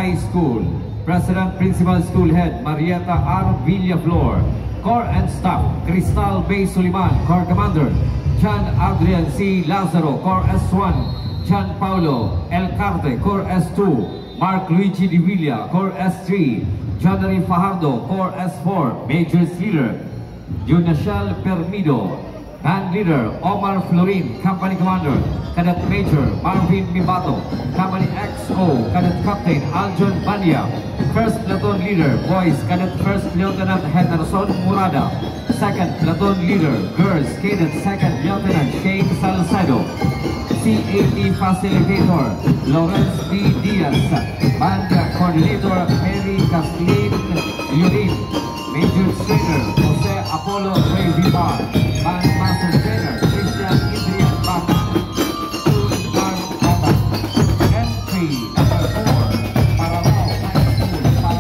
High School. President Principal School Head Marieta R. Villaflor. Corps and Staff Cristal Bay Suliman, Corps Commander John Adrian C. Lazaro, Corps S1. John Paulo El Carte, Corps S2. Mark Luigi Di Villa, Corps S3. Jonary Fajardo, Corps S4. Majors Leader Junashal Permido. Band Leader Omar Florin, Company Commander Cadet Major Marvin Mibato. Company XO Cadet Captain Aljon Banya. First Platoon Leader Boys Cadet First Lieutenant Henderson Murada. Second Platoon Leader Girls Cadet Second Lieutenant Shane Salcedo. CAT Facilitator Lawrence D. Diaz. Band Coordinator Mary Caslin Yurin. Major Trainer Jose Apollo Ray Vivar. Band Master Trainer Christian Adrian Bata. Student Band Bata. Entry number 4 Pararao High School. Pararao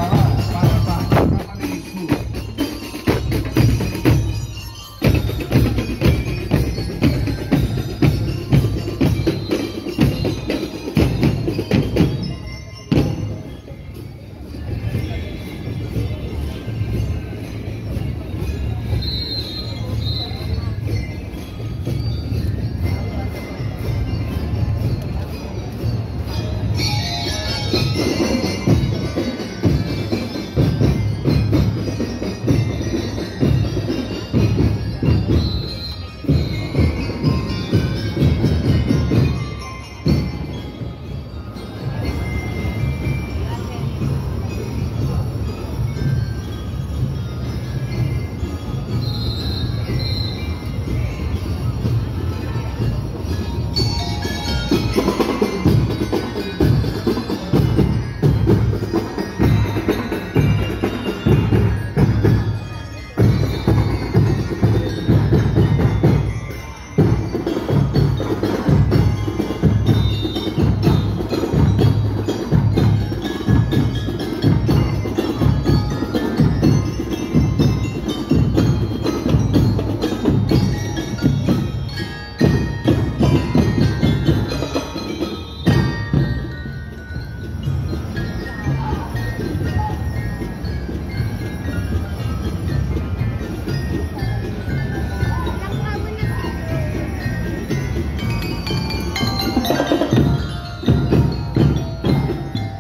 Paratan Catholic School.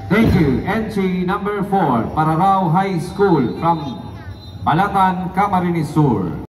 Thank you. Entry number 4, Pararao High School from Balatan, Camarines Sur.